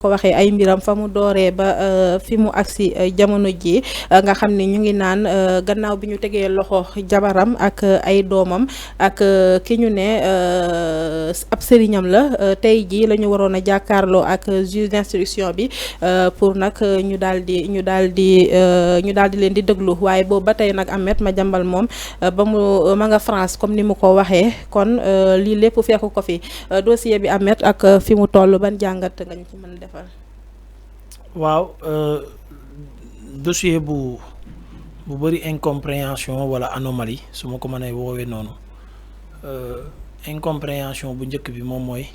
ko waxee ay mbiram fa mu dooree ba fi mu agsi jamono ji nga xam ne ñu ngi naan gannaaw bi ñu tegee loxo jabaram ak ay doomam ak ki ñu ne ab sëriñam la tey ji la ñu waroon a jàkkaarloo ak juge d'instruction bi pour nag ñu daal di leen di déglu waaye boobu ba tey nag Ameth Madiambal moom ba ma nga France comme ni mu ko waxee kon lii lépp fekk ko fi dossier bi Ameth ak fi mu toll ban jàngat nga ñu ci mën a defal. waaw dossier bu bëri incompréhension wala anomalie su ma ko mënee woowee noonu incompréhension bu njëkk bi moom mooy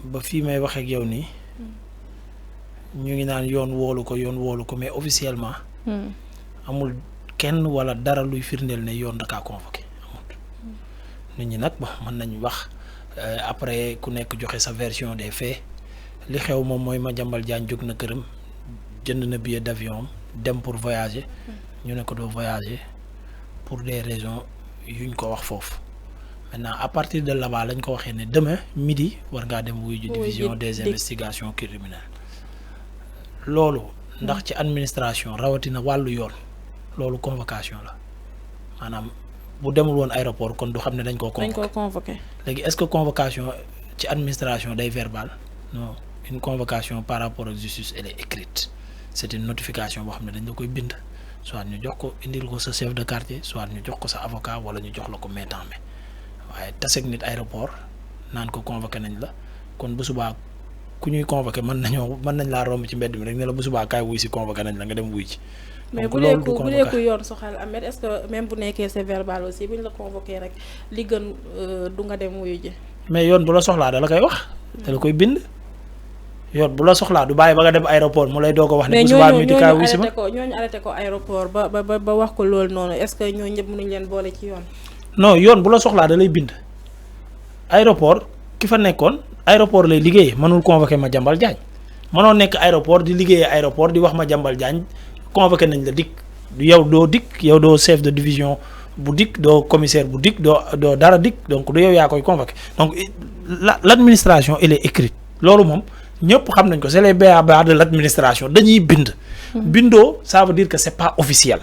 ba fii may waxee ak yow nii ñu ngi naan yoon woolu ko mais officiellement amul kenn wala dara luy firndeel ne yoon da kaa convoqué amul nit ñi nag bon mën nañu wax après ku nekk joxe sa version des faits li xew moom mooy Madiambal Diagne jóg na këram jënd na billet d'avion dem pour voyager ñu ne ko doo voyager pour des raisons yuñ ko wax foofu maintenant à partir de là-bas lañ ko waxee ne demain midi war ngaa dem wuyu ji division des investigations criminelles loolu ndax ci administration rawatina wàllu yoon loolu convocation la maanaam bu demul woon aéroport kon du xam ne dañ koo convoqué léegi est-ce que convocation ci administration day verbal non une convocation par rapport ak justice elle est écrite c'est une notification boo xam ne dañ la koy bind soit ñu jox ko indil ko sa chef de quartier soit ñu jox ko sa avocat wala ñu jox la ko main en main waaye taseeg nit aéroport naan ko convoqué nañ la kon bu subaa ku ñuy convoqué mën nañ laa romb ci mbedd mi rek ne la bu subaa kaay wuy si convoqué nañ la nga dem wuy ci. mais bu dee ku yoon soxal Ameth est-ce que même bu nekkee c'est verbal aussi bu ñu la convoqué rek li gën du nga dem wuyu ji. mais yoon bu la soxlaa da la koy wax. da la koy bind. yoon bu la soxlaa du bàyyi ba nga dem aéroport mu lay doog a wax ne bu subaa midi kaay wuy si ma ñooñu arrêté ko aéroport ba wax ko loolu noonu est-ce que ñooñu ñëpp mënuñ leen boole ci yoon. non yoon bu la soxlaa da lay bind aéroport ki fa nekkoon aéroport lay liggéeyee mënul convoqué Madiambal Diagne mënoo nekk aéroport di liggéeyee aéroport di wax Madiambal Diagne convoqué nañ la dikk yow doo dikk yow doo chef de division bu dikk doo commissaire bu dikk doo dara dikk donc du yow yaa koy convoqué donc l'administration elle est écrite loolu moom ñëpp xam nañ ko c'est les b.a.-ba de l'administration dañuy bind. bindoo ça veut dire que c'est pas officiel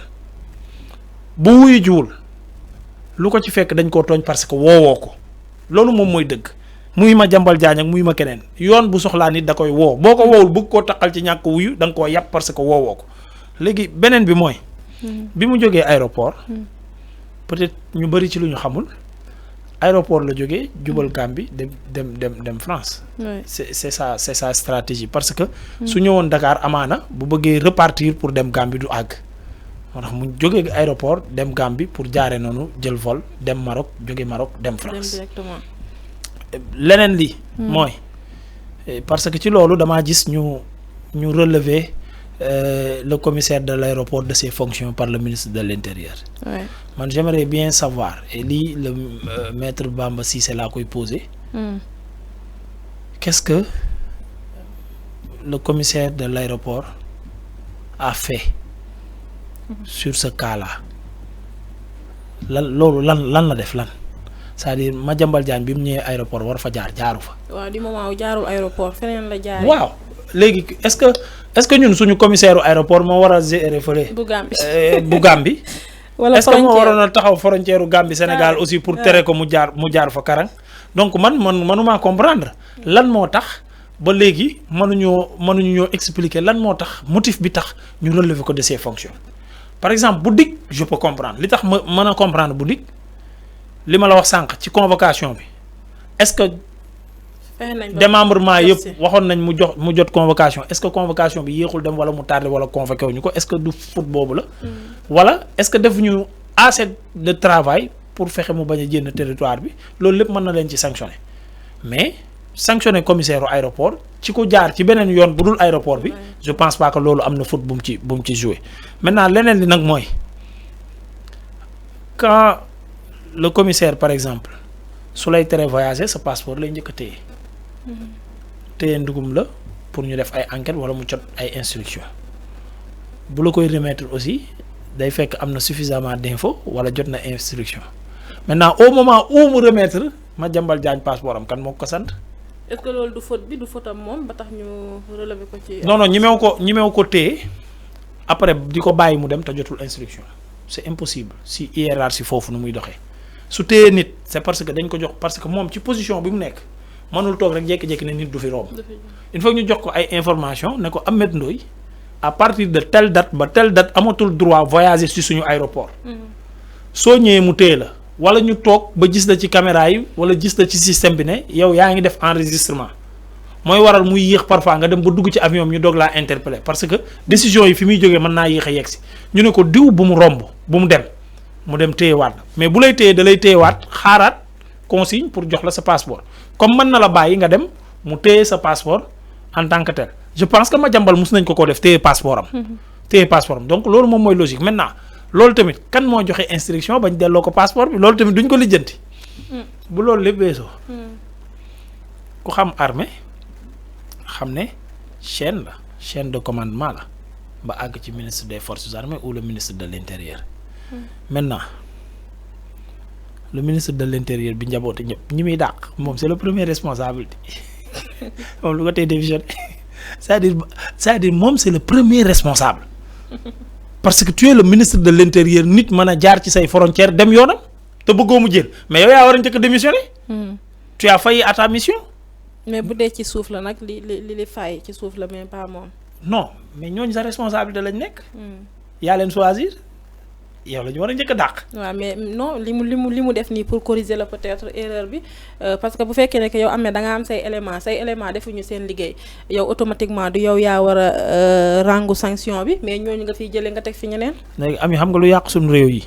bu wuyu jiwul lu ko ci fekk dañ koo tooñ parce que woowoo ko loolu moom mooy dëgg muy Madiambal Diagne ak muy ma keneen yoon bu soxlaa nit da koy woo boo ko woowul bëgg koo taqal ci ñàkk wuyu da nga koo yàpp parce que woowoo ko léegi beneen bi mooy. bi mu jógee aéroport. peut-être ñu bari ci lu ñu xamul. aéroport la jógee jubal Gambie dem France. c'est sa stratégie parce que. su ñëwoon Dakar amaana bu bëggee repartir pour dem Gambie du àgg. moo tax mu jógee aéroport dem Gambie pour jaare noonu jël vol dem Maroc jóge Maroc dem France. directement. leneen li mooy parce que ci loolu damaa gis ñu relever le commissaire de l'aéroport de ses fonctions par le ministre de l'Intérieur. man j'aimerais bien savoir et lii le maître Bamba Cissé laa koy poser. Qu'est-ce que le commissaire de l'aéroport a fait sur ce cas-là loolu lan la def lan c'est-à-dire Madiambal Diagne bi mu ñëwee aéroport war fa jaaru fa. waaw di moment wu jaarul aéroport feneen la jaar. waaw léegi est-ce que ñun suñu commissaire aéroport moo war a gérer fële. bu Gambie. wala est-ce que moo waroon a taxaw frontière u Gambie Sénégal aussi pour tere ko mu jaar fa karang donc mënumaa comprendre lan moo tax ba léegi mënuñu ñoo expliquer lan moo tax motif bi tax ñu relever ko de ses fonctions par exemple bu dik je peux comprendre li tax ma mën a comprendre bu dik li ma la wax sànq ci convocation bi est-ce que démembrement yëpp waxoon nañ mu jot convocation est-ce que convocation bi yéexul dem wala mu tardé wala convoqué wuñu ko est-ce que du faute boobu la wala est-ce que defuñu assez de travail pour fexe mu bañ a génn territoire bi loolu lépp mën na leen ci sanctionner mais sanctionner commissaire u aéroport ci ko jaar ci beneen yoon bu dul aéroport bi je pense pas que loolu am na faute bu mu ci jouer maintenant leneen li nag mooy quand le commissaire par exemple su lay tere voyager sa passeport lay njëkk a téye ndugum la pour ñu def ay enquête wala mu jot ay instructions bu la koy remettre aussi day fekk am na suffisamment d'infos wala jot na instruction maintenant au moment où mu remettre Madiambal Diagne passeport am kan moo ko sant est-ce que loolu du faute bi du faute am moom ba tax ñu relever ko ci. non ñemew ko téye après di ko bàyyi mu dem te jotul instruction c'est impossible si hiérarchie foofu nu muy doxee su téyee nit c'est parce que dañ ko jox parce que moom ci position bi mu nekk mënul toog rek jékki-jékki ne nit du fi romb il faut ñu jox ko ay information ne ko Ameth Ndoye à partir de telle date ba telle date amatul droit voyager ci suñu aéroport soo ñëwee mu téye la wala ñu toog ba gis la ci caméra yi wala gis la ci système bi ne yow yaa ngi def enregistrement mooy waral muy yéex parfois nga dem ba dugg ci avion ñu doog laa interpeller parce que décision yi fi muy jógee mën naa yéex a yegg si ñu ne ko diw bu mu romb bu mu dem téyewaat mais bu lay téye da lay téyewaat xaaraat consigne pour jox la sa passeport comme mën na la bàyyi nga dem mu téye sa passeport en tant que tel je pense que Madiambal mus nañ ko def téye passeport am donc loolu moom mooy logique maintenant loolu tamit kan moo joxe instruction bañ delloo ko passeport bi loolu tamit duñ ko lijjanti bu loolu lépp weesoo ku xam armée xam ne chaîne de commandement la ba àgg ci ministre des forces armées ou le ministre de l'intérieur maintenant le ministre de l'intérieur bi njaboote ñëpp ñi muy dàq moom c'est le premier responsable moom lu ko tey démissionné c'est-à-dire moom c'est le premier responsable parce que tu es le ministre de l'intérieur nit mën a jaar ci say frontières dem yoonam te bëggoo mu jël mais yow yaa war a njëkk a démissionné tu as failli à ta mission mais bu dee ci suuf la nag li fay ci suuf la mais pas moom non mais ñooñu sa responsabilité lañ nekk yaa leen choisir yow la ñu war a njëkk a dàq. waaw mais non li mu def nii pour corriger la peut-être erreur bi parce que bu fekkee ne que yow amee da nga am say éléments defuñu seen liggéey yow automatiquement du yow yaa war a rangu sanction bi mais ñooñu nga fiy jëlee nga teg fi ñeneen. léegi am xam nga lu yàq suñu réew yi.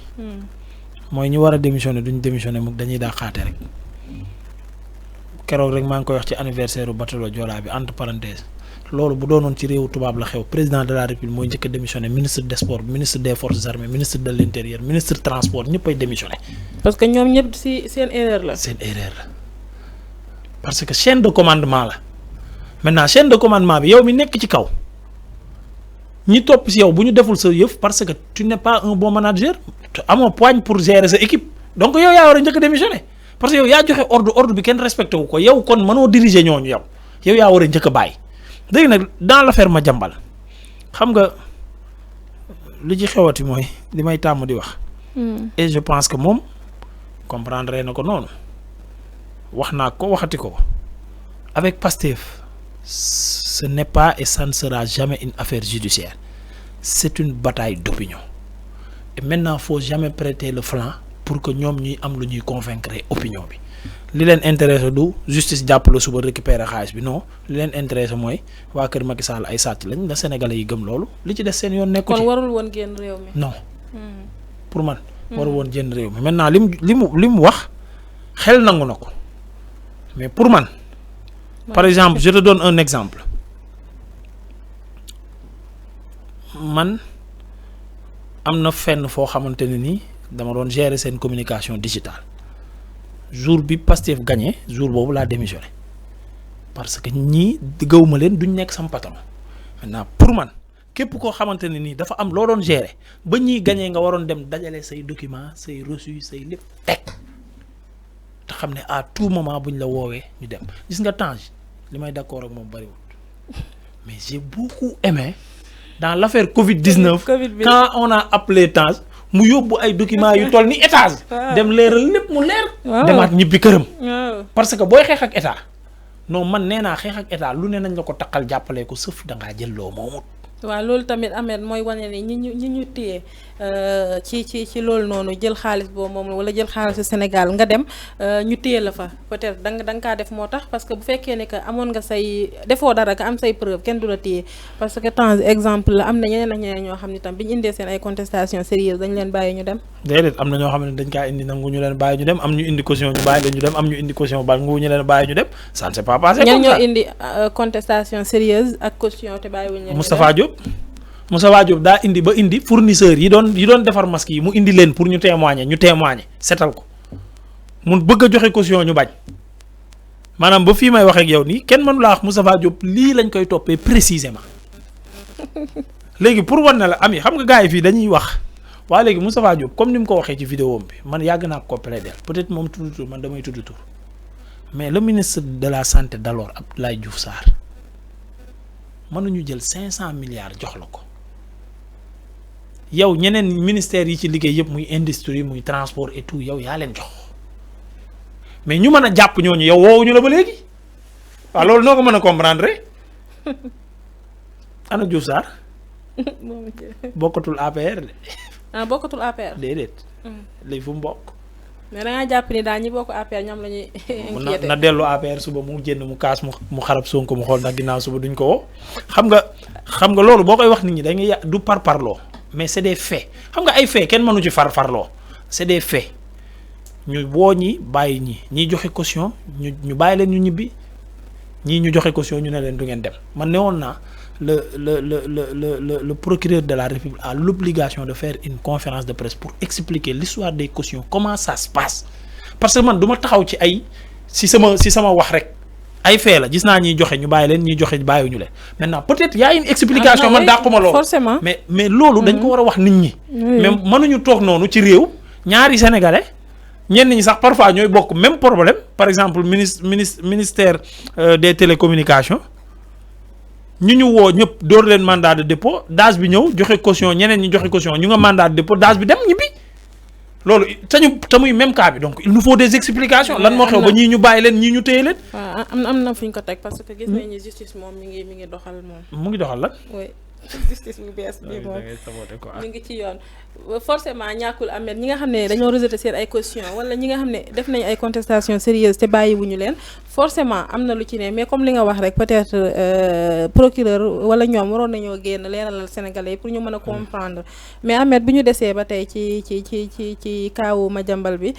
mooy ñu war a démissionner duñ démissionner mu dañuy dàqaate rek keroog rek maa ngi koy wax ci anniversaire bu Batalo Joola bi entre parenthèses. loolu bu doonoon ci réewu tubaab la xew président de la république mooy njëkk a démissionné ministre des sports ministre des forces armées ministre de l'intérieur ministre transport ñëpp ay démissionné. parce que ñoom ñëpp ci seen erreur la. seen erreur la parce que chaîne de commandement la maintenant chaîne de commandement bi yow mi nekk ci kaw ñi topp ci yow bu ñu deful sa yëf parce que tu n'es pas un bon manager te amoo poigne pour gérer sa équipe donc yow yaa war a njëkk a démissionné parce que yow yaa joxe ordre bi kenn respecté wu ko yow kon mënoo diriger ñooñu yow yaa war a njëkk a bàyyi. léegi nag dans l'affaire Madiambal xam nga li ci xewati mooy li may tàmm di wax. et je pense que moom comprendre na ko noonu wax naa ko waxati ko avec Pastef ce n'est pas et ça ne sera jamais une affaire judiciaire c'est une bataille d'opinion et maintenant faut jamais prêter le flanc pour que ñoom ñuy am lu ñuy convaincre opinion bi. li leen intéressé du justice jàpp la suba récupérer xaalis bi non li leen intéressé mooy waa kër Macky Sall ay sàcc lañ la Sénégalais yi gëm loolu li ci des seen yoon nekku ci. kon warul woon génn réew mi. non pour man. warul woon génn réew mi maintenant li mu wax xel nangu na ko mais pour man. par exemple je te donne un exemple man am na fenn foo xamante ne nii dama doon gérer seen communication digitale. jour bi Pastef gagné jour boobu laa démissionné parce que ñii gëwuma leen duñ nekk sama patron maintenant pour man képp koo xamante ne nii dafa am loo doon gérer ba ñii gagné nga waroon dem dajale say documents say reçus say lépp teg te xam ne à tout moment buñ la woowee ñu dem gis nga Tange li may d'accord ak moom bariwul mais j'ai beaucoup aimé dans l'affaire Covid-19 quand on a appelé Tange mu yóbbu ay documents yu toll ni étage dem leeral lépp mu leer demaat ñibbi këram parce que booy xeex ak état non man nee naa xeex ak état lu ne nañ la ko taqal jàppale ko sëf dangaa jël loo moomut waaw loolu tamit Ameth mooy wane ni ñi ñu téye ci loolu noonu jël xaalis boobu moom wala jël xaalisu Sénégal nga dem ñu téye la fa peut-être da nga kaa def moo tax parce que bu fekkee ne que amoon nga say defoo dara nga am say preuve kenn du la téye parce que temps exemple la am na ñeneen ak ñeneen ñoo xam ne tam bi ñu indee seen ay contestation sérieuse dañ leen bàyyi ñu dem. déedéet am na ñoo xam ne dañ kaa indi nangu ñu leen bàyyi ñu dem am ñu indi caution ñu bàyyi ñu dem am ñu indi caution ba ngu ñu leen bàyyi ñu dem ça ne s'est pas passé comme ça. ñoo indi contestation sérieuse ak caution te bàyyiwuñu leen. Moustapha Diop daa indi ba indi fournisseurs yi doon defar masque yi mu indi leen pour ñu témoigner setal ko mun bëgg a joxe caution ñu bañ maanaam ba fii may wax ak yow nii kenn mënu laa wax Moustapha Diop lii lañ koy toppee précisément léegi pour wan na la am yi xam nga gars yi fii dañuy wax waaye léegi Moustapha Diop comme ni mu ko waxee ci vidéo bi man yàgg naa ko plaider peut-être moom tudd tur man damay tudd tur mais le ministre de la santé d'alors Abdoulaye Diouf Sarr mënuñu jël 500 milliards jox la ko yow ñeneen ministères yi ci liggéey yëpp muy industrie muy transport et tout yow yaa leen jox mais ñu mën a jàpp ñooñu yow woowuñu la ba léegi waaw loolu noo ko mën a comprendre ana Diouf Sarr bokkatul APR de. ah bokkatul APR. déedéet. léegi fu mu bokk. mais da ngaa jàpp ni daal ñi bokk APR ñoom la ñuy. inquiété na dellu APR suba mu génn mu kaas mu xarab Sonko mu xool ndax ginnaaw suba duñ ko woo xam nga loolu boo koy wax nit ñi da ngay du parloo mais c'est des faits xam nga ay faits kenn mënu ci farloo c'est des faits ñu woo ñi bàyyi ñiy joxe caution ñu bàyyi leen ñu ñibbi ñii ñu joxe caution ñu ne leen du ngeen dem man ne woon naa le procureur de la République a l'obligation de faire une conférence de presse pour expliquer l'histoire des cautions comment ça se passe parce que man du ma taxaw ci ay si sama wax rek ay fee la gis naa ñiy joxe ñu bàyyi leen ñiy joxe bàyyiwuñu leen maintenant peut-être y a une explication man dàquma loolu forcément mais loolu dañ ko war a wax nit ñi mais mënuñu toog noonu ci réew ñaari sénégalais ñenn ñi sax parfois ñooy bokk même problème par exemple ministère des télécommunications ñu woo ñëpp door leen mandat de dépôt DAS bi ñëw joxe caution ñeneen ñi joxe caution ñu nga mandat de dépôt DAS bi dem ñibbi loolu te muy même cas bi donc il nous faut des explications lan moo xew ba ñii ñu bàyyi leen ñii ñu téye leen. waaw am na fu ñu ko teg parce que gis nañu justice moom mi ngi doxal moom. mu ngi doxal lan. oui justice bu bees bi moom mi ngi ci yoon. forcément ñàkkul Ahmed ñi nga xam ne dañoo rejeté seen ay caution wala ñi nga xam ne def nañ ay contestation sérieuse te bàyyiwuñu leen forcément am na lu ci ne mais comme li nga wax rek peut-être procureur wala ñoom waroon nañoo génn leeralal sénégalais yi pour ñu mën a comprendre mais Ahmed bi ñu desee ba tey ci kaawu Madiambal bi